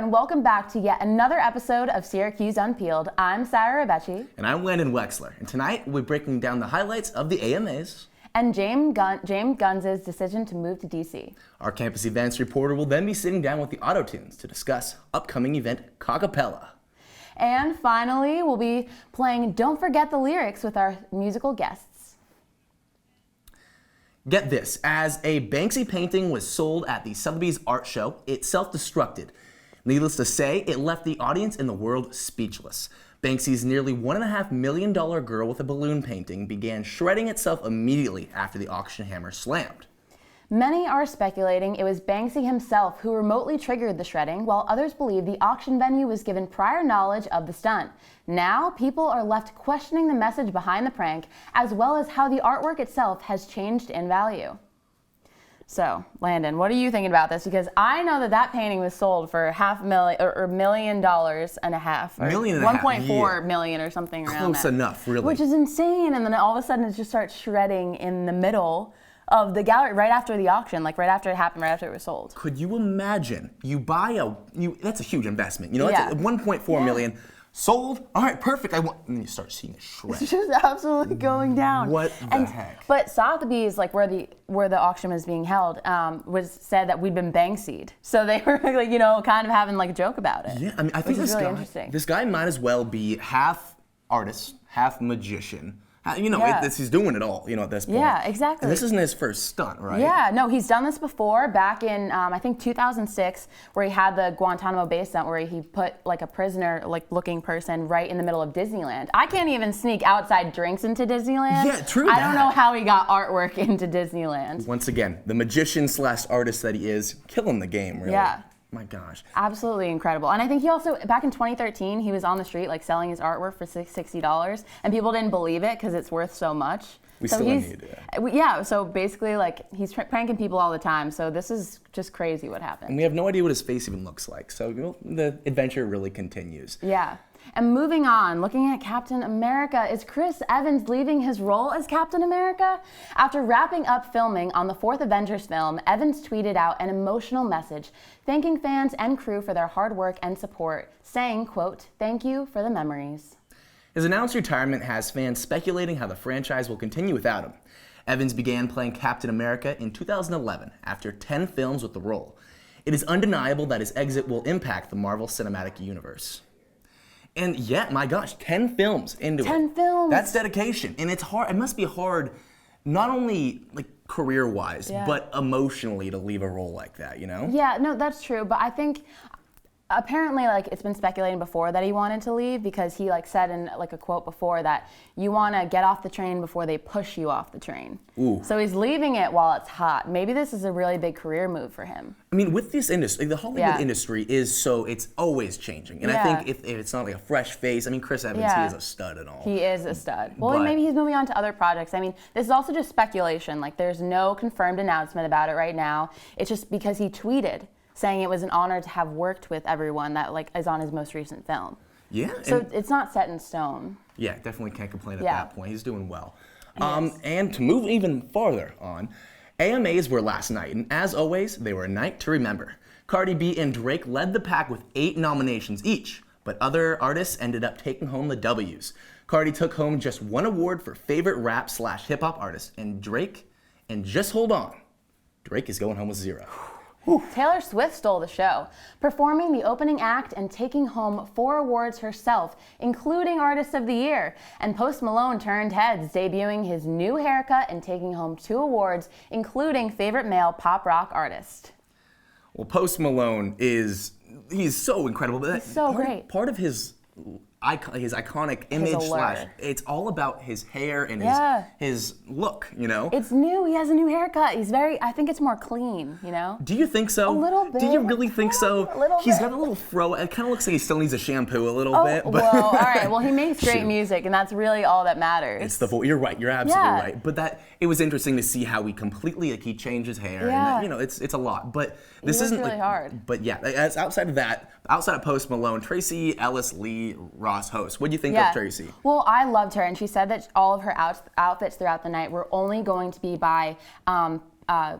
And welcome back to yet another episode of Syracuse Unpeeled. I'm Rebetje. And I'm Landon Wexler. And tonight we're breaking down the highlights of the AMAs. And James Gunn's decision to move to DC. Our campus events reporter will then be sitting down with the Auto-Tunes to discuss upcoming event Cockappella. And finally, we'll be playing Don't Forget the Lyrics with our musical guests. Get this, as a Banksy painting was sold at the Sotheby's art show, it self-destructed. Needless to say, it left the audience and the world speechless. Banksy's nearly $1.5 million girl with a balloon painting began shredding itself immediately after the auction hammer slammed. Many are speculating it was Banksy himself who remotely triggered the shredding, while others believe the auction venue was given prior knowledge of the stunt. Now, people are left questioning the message behind the prank, as well as how the artwork itself has changed in value. So, Landon, what are you thinking about this? Because I know that painting was sold for $500,000 or $1.5 million, or $1.4 million or something around that. Close enough, really. Which is insane, and then all of a sudden it just starts shredding in the middle of the gallery right after the auction, like right after it happened, right after it was sold. Could you imagine? You buy that's a huge investment. You know, that's $1.4 million. Sold? All right, perfect. And then you start seeing it shred. It's just absolutely going down. What the heck? But Sotheby's, like where the auction was being held, was said that we'd been Banksy'd. So they were like, kind of having like a joke about it. Yeah, I mean, I think interesting. This guy might as well be half artist, half magician. He's doing it all, at this point. Yeah, exactly. And this isn't his first stunt, right? Yeah, no, he's done this before back in, I think 2006, where he had the Guantanamo Bay stunt where he put like a prisoner, like looking person right in the middle of Disneyland. I can't even sneak outside drinks into Disneyland. Yeah, true I don't know how he got artwork into Disneyland. Once again, the magician / artist that he is, killing the game, really. Yeah. My gosh. Absolutely incredible. And I think he also, back in 2013, he was on the street like selling his artwork for $60, and people didn't believe it because it's worth so much. We still need it. Yeah, so basically like he's pranking people all the time, so this is just crazy what happened. And we have no idea what his face even looks like, so the adventure really continues. Yeah. And moving on, looking at Captain America, is Chris Evans leaving his role as Captain America? After wrapping up filming on the fourth Avengers film, Evans tweeted out an emotional message, thanking fans and crew for their hard work and support, saying, quote, "Thank you for the memories." His announced retirement has fans speculating how the franchise will continue without him. Evans began playing Captain America in 2011 after 10 films with the role. It is undeniable that his exit will impact the Marvel Cinematic Universe. And yet, my gosh, 10 films into it. 10 films. That's dedication. And it's hard. It must be hard, not only like career-wise, but emotionally to leave a role like that, Yeah, no, that's true. But I think apparently, like, it's been speculating before that he wanted to leave because he, like, said in, like, a quote before that you want to get off the train before they push you off the train. Ooh. So he's leaving it while it's hot. Maybe this is a really big career move for him. I mean, with this industry, the Hollywood industry it's always changing. And I think if it's not like a fresh face, I mean, Chris Evans, he is a stud and all. He is a stud. Well, maybe he's moving on to other projects. I mean, this is also just speculation. Like, there's no confirmed announcement about it right now. It's just because he tweeted saying it was an honor to have worked with everyone that like is on his most recent film. Yeah. So it's not set in stone. Yeah, definitely can't complain at that point. He's doing well. Yes. And to move even farther on, AMAs were last night, and as always, they were a night to remember. Cardi B and Drake led the pack with 8 nominations each, but other artists ended up taking home the W's. Cardi took home just 1 award for favorite rap / hip hop artist, and just hold on, Drake is going home with 0. Taylor Swift stole the show, performing the opening act and taking home 4 awards herself, including Artist of the Year. And Post Malone turned heads, debuting his new haircut and taking home 2 awards, including Favorite Male Pop Rock Artist. Well, Post Malone he's so incredible. He's so great. Part of his his iconic image slash. It's all about his hair and his look, you know? It's new. He has a new haircut. I think it's more clean, you know? Do you think so? A little bit. Do you really think so? A little He's bit. got a little fro. It kind of looks like he still needs a shampoo a little bit. But Well, all right. Well, he makes great music, and that's really all that matters. It's the voice. You're right. You're absolutely right. But it was interesting to see how he completely, he changed his hair. Yeah. And, you know, it's a lot. But this isn't really hard. But yeah, as outside of Post Malone, Tracy Ellis Lee Ross host. What do you think of Tracy? Well, I loved her, and she said that all of her outfits throughout the night were only going to be by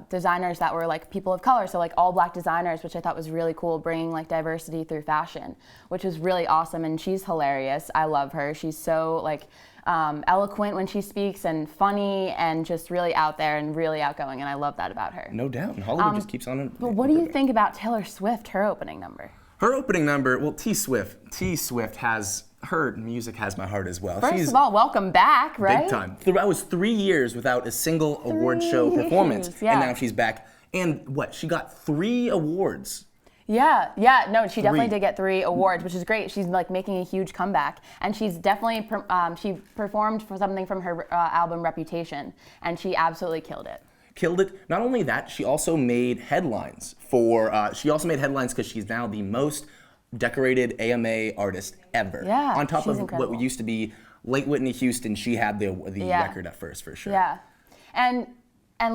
designers that were like people of color, so like all black designers, which I thought was really cool, bringing like diversity through fashion, which was really awesome. And she's hilarious. I love her. She's so like eloquent when she speaks, and funny, and just really out there and really outgoing, and I love that about her. No doubt. And Hollywood just keeps on. But what do you think about Taylor Swift, her opening number? Her opening number, well, T Swift has, her music has my heart as well. First of all, welcome back, right? Big time. I was 3 years without a single award show performance, and now she's back. And she got 3 awards. Yeah, no, she definitely did get 3 awards, which is great. She's like making a huge comeback, and she's definitely, she performed for something from her album Reputation, and she absolutely killed it. Not only that, she also made headlines because she's now the most decorated AMA artist ever. Yeah, on top of incredible. what used to be late Whitney Houston, she had the record at first for sure. Yeah, and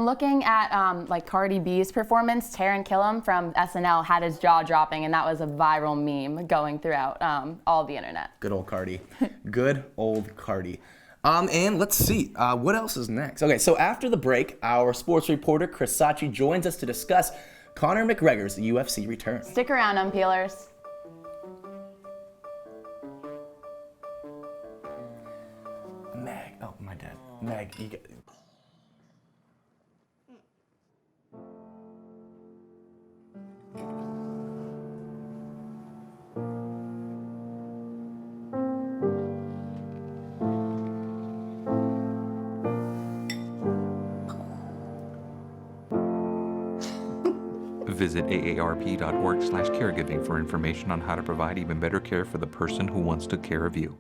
looking at like Cardi B's performance, Taran Killam from SNL had his jaw dropping, and that was a viral meme going throughout all the internet. Good old Cardi. Good old Cardi. And let's see, what else is next? Okay, so after the break, our sports reporter, Chris Sachi, joins us to discuss Conor McGregor's UFC return. Stick around, Unpeelers. Meg, you get... Visit aarp.org/caregiving for information on how to provide even better care for the person who wants to care of you.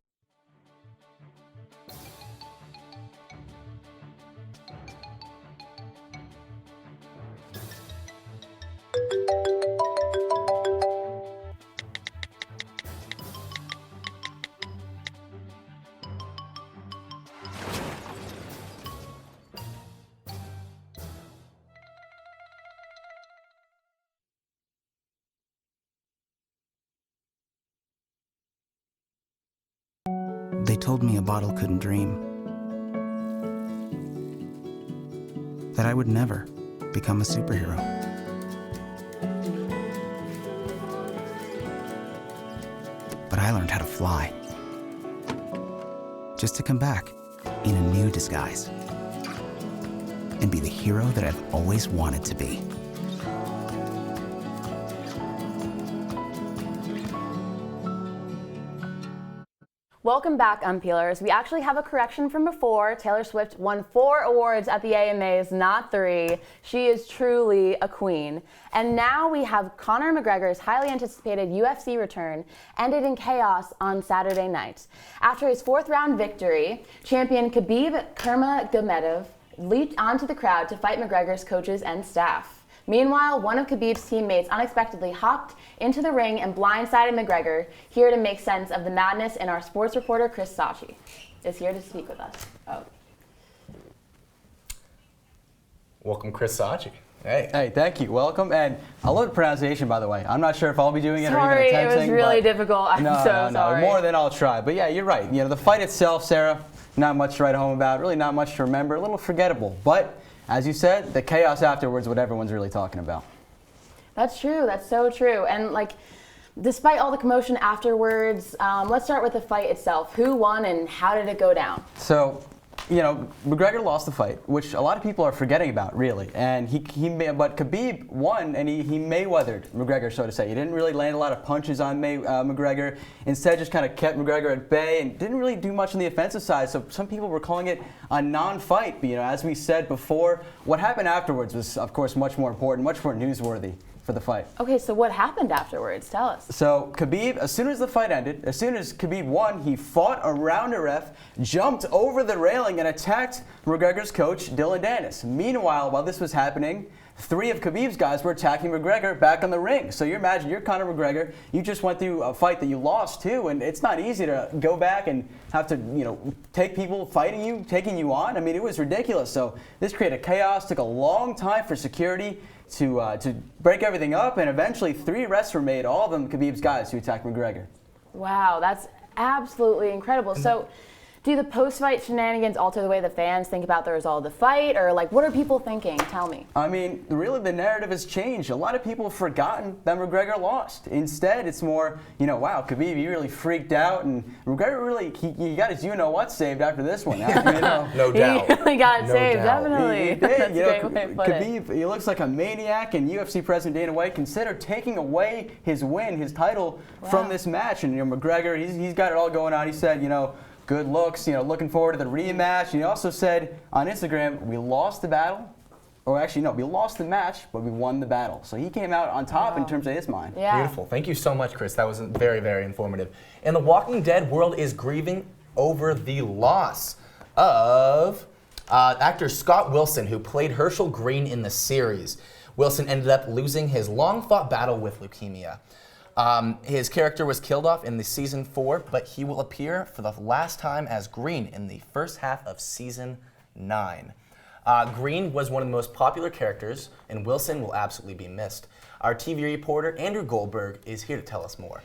They told me a bottle couldn't dream. That I would never become a superhero. But I learned how to fly. Just to come back in a new disguise. And be the hero that I've always wanted to be. Welcome back, Unpeelers. We actually have a correction from before. Taylor Swift won 4 awards at the AMAs, not 3. She is truly a queen. And now we have Conor McGregor's highly anticipated UFC return ended in chaos on Saturday night. After his 4th-round victory, champion Khabib Nurmagomedov leaped onto the crowd to fight McGregor's coaches and staff. Meanwhile, one of Khabib's teammates unexpectedly hopped into the ring and blindsided McGregor. Here to make sense of the madness, and our sports reporter, Chris Sachi, is here to speak with us. Welcome, Chris Sachi. Hey. Hey, thank you. Welcome. And I love the pronunciation, by the way. I'm not sure if I'll be doing it or Sorry, even attempting. it was really difficult. I'm so sorry. More than I'll try. But yeah, you're right. You know, the fight itself, Sarah, not much to write home about. Really not much to remember. A little forgettable. But as you said, the chaos afterwards, what everyone's really talking about. That's true. That's so true. And like, despite all the commotion afterwards, let's start with the fight itself. Who won and how did it go down? So, McGregor lost the fight, which a lot of people are forgetting about, really. And but Khabib won, and he Mayweathered McGregor, so to say. He didn't really land a lot of punches on McGregor. Instead, just kind of kept McGregor at bay and didn't really do much on the offensive side. So some people were calling it a non-fight. But, as we said before, what happened afterwards was, of course, much more important, much more newsworthy for the fight. Okay, so what happened afterwards? Tell us. So Khabib, as soon as the fight ended, as soon as Khabib won, he fought around a ref, jumped over the railing, and attacked McGregor's coach, Dylan Dennis. Meanwhile, while this was happening, 3 of Khabib's guys were attacking McGregor back on the ring. So you imagine, you're Conor McGregor, you just went through a fight that you lost too, and it's not easy to go back and have to, take people fighting you, taking you on. I mean, it was ridiculous. So this created chaos, took a long time for security to break everything up, and eventually 3 arrests were made, all of them Khabib's guys who attacked McGregor. Wow, that's absolutely incredible. So do the post-fight shenanigans alter the way the fans think about the result of the fight, or what are people thinking? Tell me. I mean, really the narrative has changed. A lot of people have forgotten that McGregor lost. Instead, it's more, wow, Khabib, you really freaked out, and McGregor really, he got his you-know-what saved after this one. No doubt. He really got it saved, doubt. definitely. He did. That's a great way to put it. Khabib, he looks like a maniac, and UFC President Dana White considered taking away his win, his title, from this match. And McGregor, he's got it all going on. He said, good looks, looking forward to the rematch. And he also said on Instagram, we lost the battle. Or actually, no, we lost the match, but we won the battle. So he came out on top in terms of his mind. Yeah. Beautiful. Thank you so much, Chris. That was very, very informative. And the Walking Dead world is grieving over the loss of actor Scott Wilson, who played Herschel Green in the series. Wilson ended up losing his long-fought battle with leukemia. His character was killed off in the season 4, but he will appear for the last time as Green in the first half of season 9. Green was one of the most popular characters, and Wilson will absolutely be missed. Our TV reporter, Andrew Goldberg, is here to tell us more.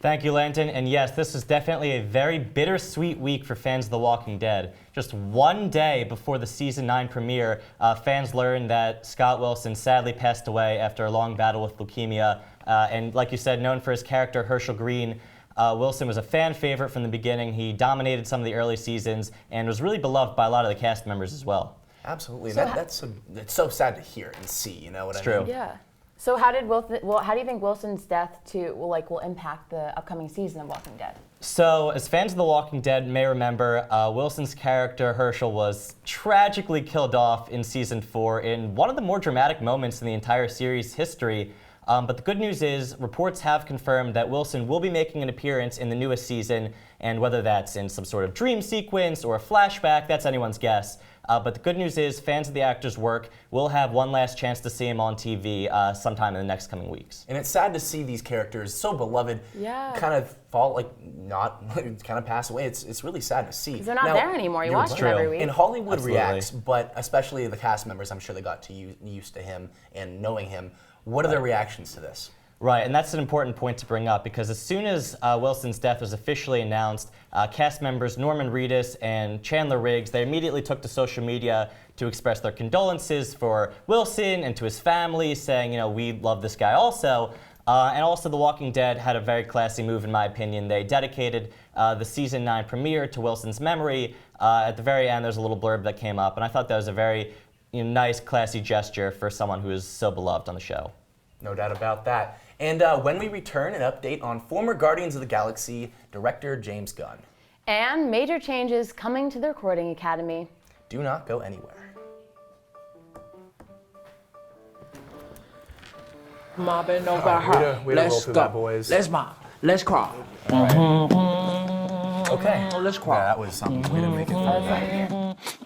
Thank you, Landon. And yes, this is definitely a very bittersweet week for fans of The Walking Dead. Just one day before the season 9 premiere, fans learned that Scott Wilson sadly passed away after a long battle with leukemia. And like you said, known for his character Herschel Green, Wilson was a fan favorite from the beginning. He dominated some of the early seasons and was really beloved by a lot of the cast members as well. Absolutely. So it's so sad to hear and see, you know what I mean? True. Yeah. So how do you think Wilson's death will impact the upcoming season of Walking Dead? So, as fans of The Walking Dead may remember, Wilson's character, Herschel, was tragically killed off in Season 4 in one of the more dramatic moments in the entire series' history. But the good news is, reports have confirmed that Wilson will be making an appearance in the newest season, and whether that's in some sort of dream sequence or a flashback, that's anyone's guess. But the good news is, fans of the actor's work will have one last chance to see him on TV sometime in the next coming weeks. And it's sad to see these characters, so beloved, kind of fall, kind of pass away. It's really sad to see. Because they're not there anymore. You watch them every week. And Hollywood Absolutely. reacts, but especially the cast members, I'm sure they got used to him and knowing him. What are their reactions to this? Right, and that's an important point to bring up because as soon as Wilson's death was officially announced, cast members Norman Reedus and Chandler Riggs, they immediately took to social media to express their condolences for Wilson and to his family, saying, we love this guy also. And also The Walking Dead had a very classy move, in my opinion. They dedicated the Season 9 premiere to Wilson's memory. At the very end, there's a little blurb that came up, and I thought that was a very nice, classy gesture for someone who is so beloved on the show. No doubt about that. And when we return, an update on former Guardians of the Galaxy director James Gunn. And major changes coming to the Recording Academy. Do not go anywhere. Mobbing over her. Let's go, boys. Let's mob. Let's crawl. Okay. Let's crawl. Yeah, that was something. We didn't make it through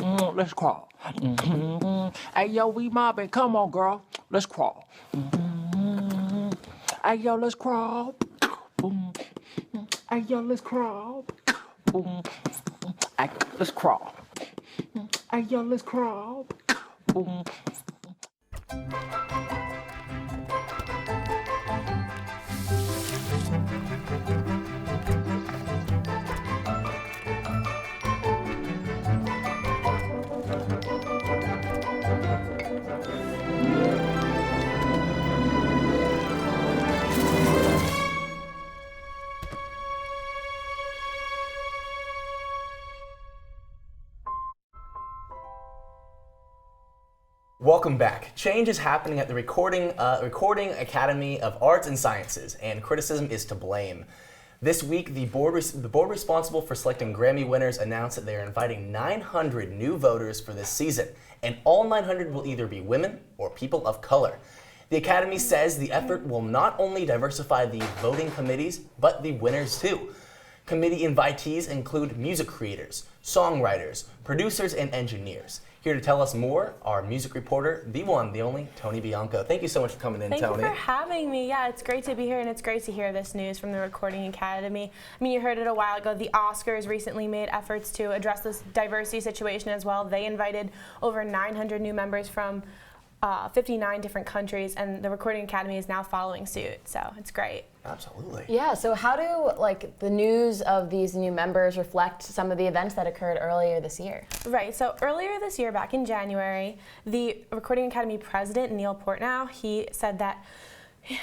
that. Let's crawl. Hey, yo, we mobbing. Come on, girl. Let's crawl. Hey, yo, let's crawl. Hey, yo, let's crawl. Hey, let's crawl. Hey, yo, let's crawl. Welcome back. Change is happening at the Recording Academy of Arts and Sciences, and criticism is to blame. This week, the board responsible for selecting Grammy winners announced that they are inviting 900 new voters for this season, and all 900 will either be women or people of color. The Academy says the effort will not only diversify the voting committees, but the winners too. Committee invitees include music creators, songwriters, producers, and engineers. Here to tell us more, our music reporter, the one, the only, Tony Bianco. Thank you so much for coming in, Tony. Thank you for having me. Yeah, it's great to be here, and it's great to hear this news from the Recording Academy. I mean, you heard it a while ago. The Oscars recently made efforts to address this diversity situation as well. They invited over 900 new members from 59 different countries, and the Recording Academy is now following suit, so it's great. Absolutely. Yeah, so how do the news of these new members reflect some of the events that occurred earlier this year? Right, so earlier this year, back in January, the Recording Academy president, Neil Portnow, he said that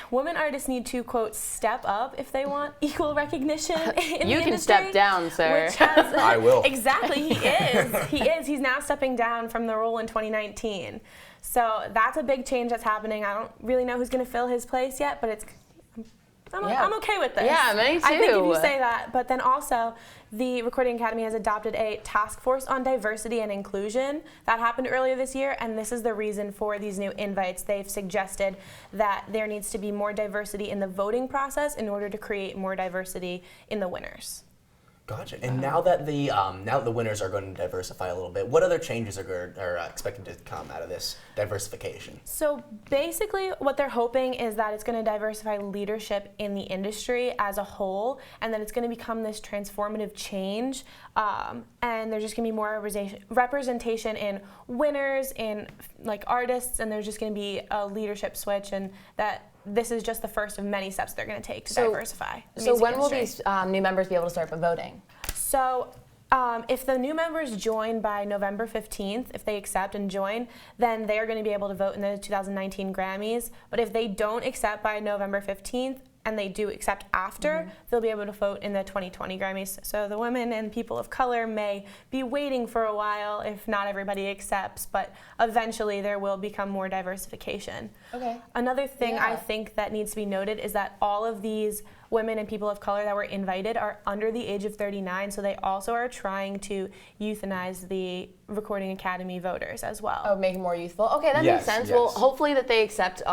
women artists need to, quote, step up if they want equal recognition in the industry. You can step down, sir. I will. Exactly, he is. He is. He's now stepping down from the role in 2019. So that's a big change that's happening. I don't really know who's going to fill his place yet, but I'm okay with this. Yeah, me too. I think if you say that. But then also, the Recording Academy has adopted a task force on diversity and inclusion. That happened earlier this year, and this is the reason for these new invites. They've suggested that there needs to be more diversity in the voting process in order to create more diversity in the winners. Gotcha. And now that the winners are going to diversify a little bit, what other changes are expected to come out of this diversification? So basically, what they're hoping is that it's going to diversify leadership in the industry as a whole, and that it's going to become this transformative change. And there's just going to be more representation in winners, in artists, and there's just going to be a leadership switch, and that this is just the first of many steps they're going to take to diversify the music when will industry. these new members be able to start voting? So if the new members join by November 15th, if they accept and join, then they are going to be able to vote in the 2019 Grammys. But if they don't accept by November 15th, and they do accept after, they'll be able to vote in the 2020 Grammys. So the women and people of color may be waiting for a while if not everybody accepts, but eventually there will become more diversification. Okay. Another thing I think that needs to be noted is that all of these women and people of color that were invited are under the age of 39, so they also are trying to euthanize the Recording Academy voters as well. Oh, make it more youthful. Okay, that makes sense. Yes. Well, hopefully that they accept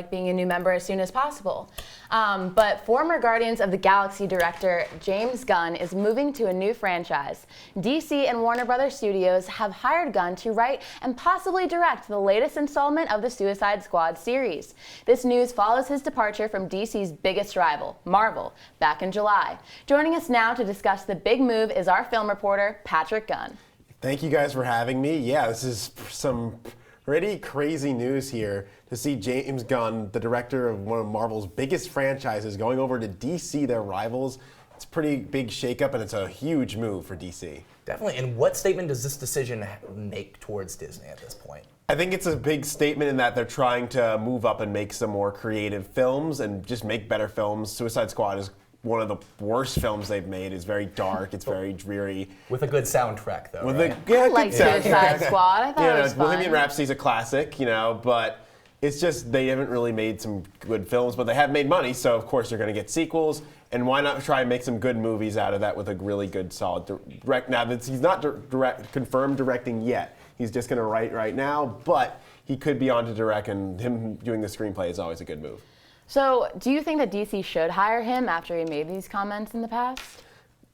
being a new member as soon as possible. But former Guardians of the Galaxy director James Gunn is moving to a new franchise. DC and Warner Brothers Studios have hired Gunn to write and possibly direct the latest installment of the Suicide Squad series. This news follows his departure from DC's biggest rival, Marvel, back in July. Joining us now to discuss the big move is our film reporter, Patrick Gunn. Thank you guys for having me. Yeah, this is some pretty crazy news here to see James Gunn, the director of one of Marvel's biggest franchises, going over to DC, their rivals. It's a pretty big shakeup, and it's a huge move for DC. Definitely. And what statement does this decision make towards Disney at this point? I think it's a big statement in that they're trying to move up and make some more creative films and just make better films. Suicide Squad is one of the worst films they've made. It's very dark. It's very dreary. With a good soundtrack, though, With right? I like Suicide Squad. I thought it was fun. Bohemian Rhapsody's a classic, but it's just they haven't really made some good films, but they have made money, so of course they're going to get sequels. And why not try and make some good movies out of that with a really good, solid direct? Now, he's not confirmed directing yet. He's just going to write right now, but he could be on to direct, and him doing the screenplay is always a good move. So, do you think that DC should hire him after he made these comments in the past?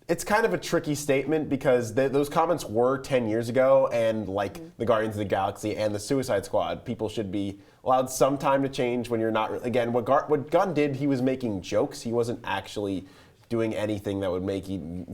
It's kind of a tricky statement because those comments were 10 years ago, and the Guardians of the Galaxy and the Suicide Squad, people should be allowed some time to change when you're not. Again, what Gunn did, he was making jokes. He wasn't actually doing anything that would make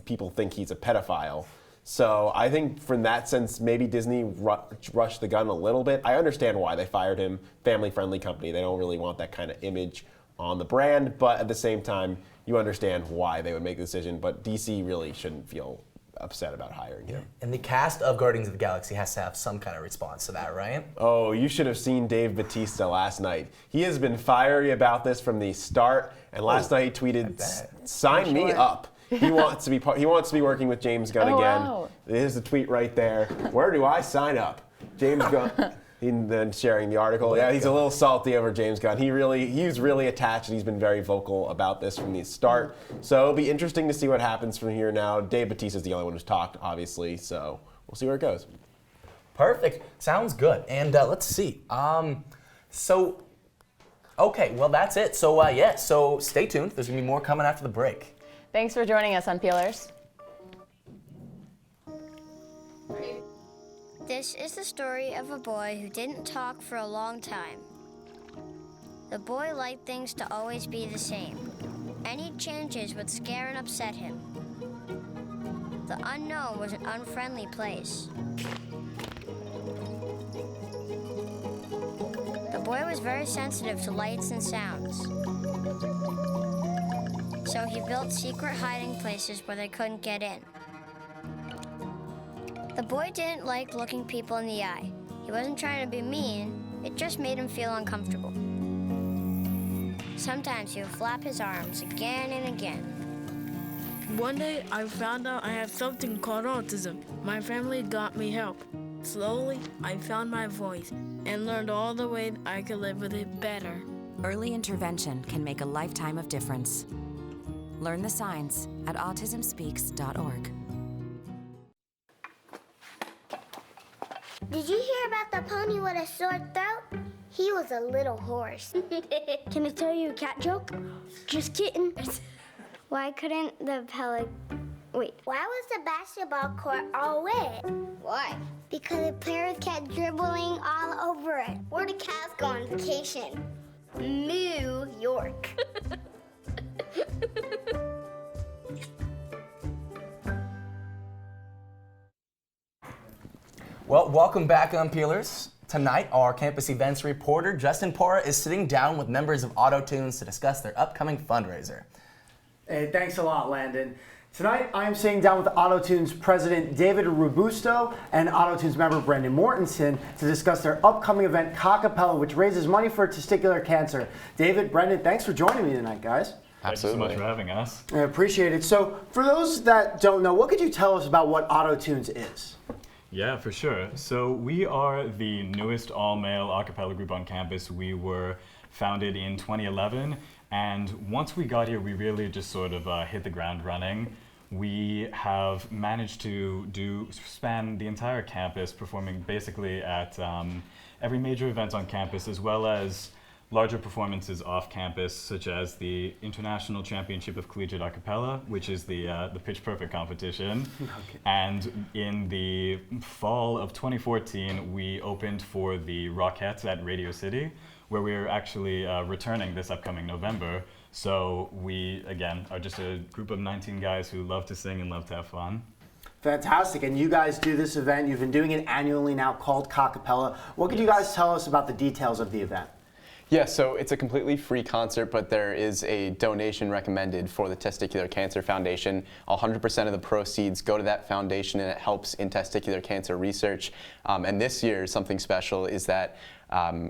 people think he's a pedophile. So I think from that sense, maybe Disney rushed the gun a little bit. I understand why they fired him. Family-friendly company. They don't really want that kind of image on the brand. But at the same time, you understand why they would make the decision. But DC really shouldn't feel upset about hiring him. And the cast of Guardians of the Galaxy has to have some kind of response to that, right? Oh, you should have seen Dave Bautista last night. He has been fiery about this from the start. And last night he tweeted, "Sign me up." He wants to be he wants to be working with James Gunn again. Wow. There's the tweet right there. Where do I sign up? James Gunn. and then sharing the article. Yeah, he's a little salty over James Gunn. He's really attached, and he's been very vocal about this from the start. So it'll be interesting to see what happens from here now. Dave Bautista's the only one who's talked, obviously, so we'll see where it goes. Perfect. Sounds good. And let's see. Okay, well, that's it. So, so stay tuned. There's going to be more coming after the break. Thanks for joining us, Unpeelers. This is the story of a boy who didn't talk for a long time. The boy liked things to always be the same. Any changes would scare and upset him. The unknown was an unfriendly place. The boy was very sensitive to lights and sounds. So he built secret hiding places where they couldn't get in. The boy didn't like looking people in the eye. He wasn't trying to be mean, it just made him feel uncomfortable. Sometimes he would flap his arms again and again. One day I found out I have something called autism. My family got me help. Slowly, I found my voice and learned all the ways I could live with it better. Early intervention can make a lifetime of difference. Learn the signs at autismspeaks.org. Did you hear about the pony with a sore throat? He was a little horse. Can I tell you a cat joke? Just kidding. Why couldn't the Why was the basketball court all wet? Why? Because the players kept dribbling all over it. Where did cats go on vacation? New York. Well, welcome back, Unpeelers. Tonight, our campus events reporter, Justin Paura, is sitting down with members of AutoTunes to discuss their upcoming fundraiser. Hey, thanks a lot, Landon. Tonight, I'm sitting down with AutoTunes president David Robusto and AutoTunes member Brendan Mortensen to discuss their upcoming event, Cockappella, which raises money for testicular cancer. David, Brendan, thanks for joining me tonight, guys. Thank you so much for having us. I appreciate it. So, for those that don't know, what could you tell us about what AutoTunes is? Yeah, for sure. So we are the newest all-male a cappella group on campus. We were founded in 2011, and once we got here, we really just sort of hit the ground running. We have managed to span the entire campus, performing basically at every major event on campus, as well as larger performances off campus, such as the International Championship of Collegiate A Cappella, which is the Pitch Perfect competition. Okay. And in the fall of 2014, we opened for the Rockettes at Radio City, where we're actually returning this upcoming November. So we, again, are just a group of 19 guys who love to sing and love to have fun. Fantastic. And you guys do this event. You've been doing it annually now, called Cockappella. What could you guys tell us about the details of the event? Yeah, so it's a completely free concert, but there is a donation recommended for the Testicular Cancer Foundation. 100% of the proceeds go to that foundation, and it helps in testicular cancer research. And this year, something special is that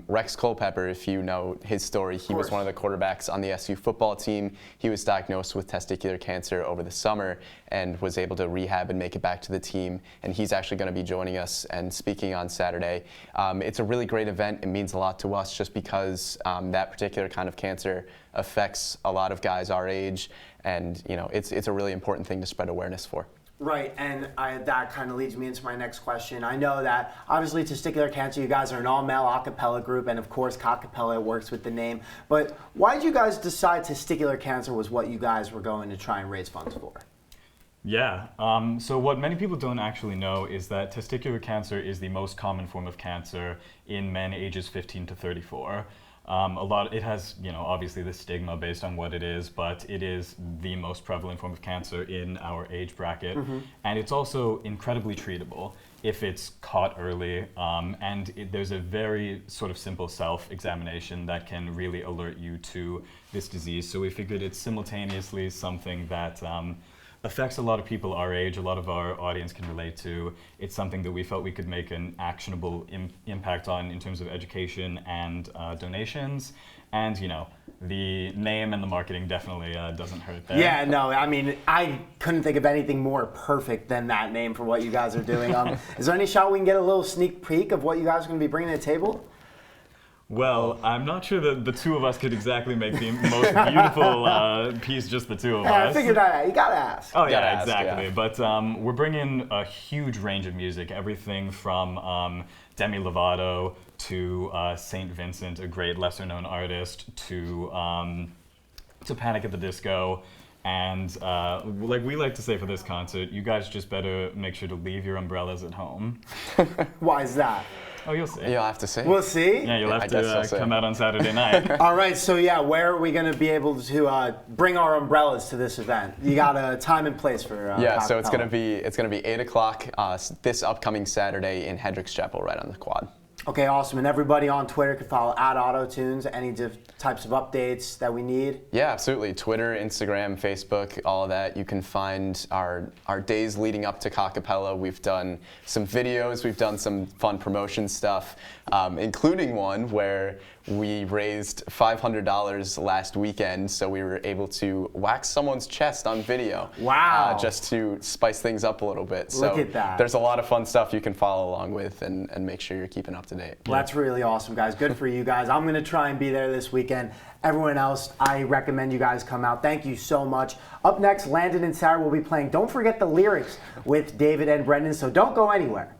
Rex Culpepper, if you know his story, he was one of the quarterbacks on the SU football team. He was diagnosed with testicular cancer over the summer and was able to rehab and make it back to the team. And he's actually going to be joining us and speaking on Saturday. It's a really great event. It means a lot to us just because that particular kind of cancer affects a lot of guys our age. And you know, it's a really important thing to spread awareness for. Right, and that kind of leads me into my next question. I know that obviously testicular cancer, you guys are an all-male a cappella group, and of course Cockappella works with the name. But why did you guys decide testicular cancer was what you guys were going to try and raise funds for? Yeah, so what many people don't actually know is that testicular cancer is the most common form of cancer in men ages 15 to 34. It has, you know, obviously the stigma based on what it is, but it is the most prevalent form of cancer in our age bracket. Mm-hmm. And it's also incredibly treatable if it's caught early. There's a very sort of simple self-examination that can really alert you to this disease. So we figured it's simultaneously something that affects a lot of people our age, a lot of our audience can relate to. It's something that we felt we could make an actionable impact on in terms of education and donations. And, you know, the name and the marketing definitely doesn't hurt there. Yeah, no, I mean, I couldn't think of anything more perfect than that name for what you guys are doing. Is there any shot we can get a little sneak peek of what you guys are going to be bringing to the table? Well, I'm not sure that the two of us could exactly make the most beautiful piece, just the two of us. I figured that out. You gotta ask. Oh yeah, exactly. But we're bringing a huge range of music, everything from Demi Lovato to Saint Vincent, a great lesser-known artist, to Panic at the Disco. And like we like to say for this concert, you guys just better make sure to leave your umbrellas at home. Why is that? Oh, you'll see. You'll have to see. We'll see? Yeah, you'll have to come out on Saturday night. All right, so yeah, where are we going to be able to bring our umbrellas to this event? You got a time and place for yeah, so it's Cockappella. gonna be 8 o'clock this upcoming Saturday in Hendricks Chapel, right on the quad. Okay, awesome. And everybody on Twitter can follow @AutoTunes. Any types of updates that we need? Yeah, absolutely. Twitter, Instagram, Facebook, all of that. You can find our days leading up to Cockappella. We've done some videos. We've done some fun promotion stuff, including one where we raised $500 last weekend, so we were able to wax someone's chest on video. Wow. Just to spice things up a little bit. So Look at that. There's a lot of fun stuff you can follow along with and make sure you're keeping up to date. Well, that's really awesome, guys. Good for you guys. I'm going to try and be there this weekend. Everyone else, I recommend you guys come out. Thank you so much. Up next, Landon and Sarah will be playing Don't Forget the Lyrics with David and Brendan, so don't go anywhere.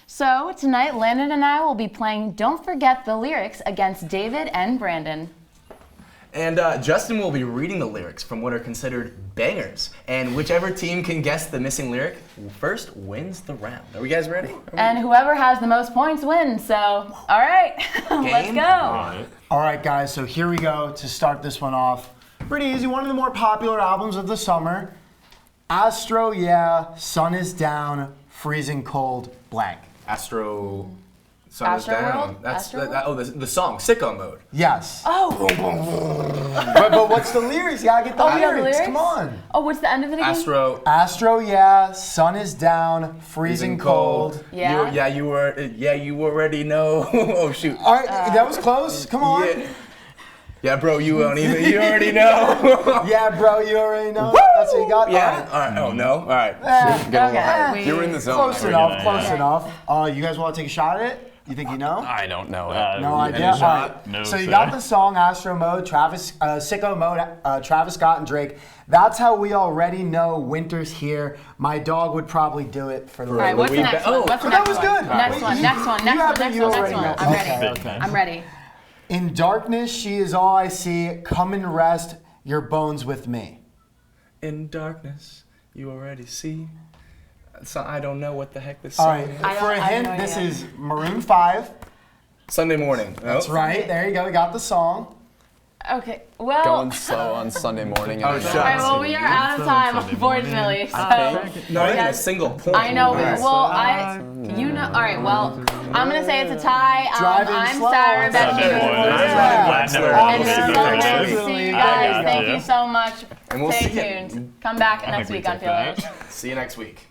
So tonight, Landon and I will be playing Don't Forget the Lyrics against David and Brandon. And Justin will be reading the lyrics from what are considered bangers. And whichever team can guess the missing lyric first wins the round. Are we guys ready? And whoever has the most points wins. So, all right, let's go. All right, guys, so here we go to start this one off. Pretty easy, one of the more popular albums of the summer. Astro, yeah, sun is down, freezing cold, blank. Astro, sun is Astro down. World? That's Astro the song, Sicko Mode. Yes. Oh. but what's the lyrics? You gotta get the Oh, we got lyrics. lyrics? Come on. Oh, what's the end of it again? Astro, yeah, sun is down, freezing cold. Yeah. You already know. Oh shoot. All right, that was close. Come on. Yeah, bro, you already know. Yeah, bro, you already know. That's what you got. Yeah. All right. Oh no. All right. Okay. You were in the zone. Close enough. Close enough. You guys want to take a shot at it? You think you know? I don't know. No idea. All right. No, so you sir. got the song Astro Mode, Sicko Mode, Travis Scott and Drake. That's how we already know winter's here. My dog would probably do it for the All right, what's the next one? What's the next was one? good. Next one. I'm ready. Okay. I'm ready. In darkness, she is all I see. Come and rest your bones with me. In darkness, you already see. So I don't know what the heck this All song right. is. For a hint, this is Maroon 5. Sunday morning. That's right. There you go. We got the song. Okay, well. Going slow on Sunday morning. Oh, All right, well, we are out of time, unfortunately. So, Not even a single point. I know. Right. Well, all right. Well, I'm gonna say it's a tie. I'm slow. Sarah, Rebetje and Landon Wexler. See you guys. Thank you so much. And we'll Stay see you. tuned. Come back next week on Unpeeled. See you next week.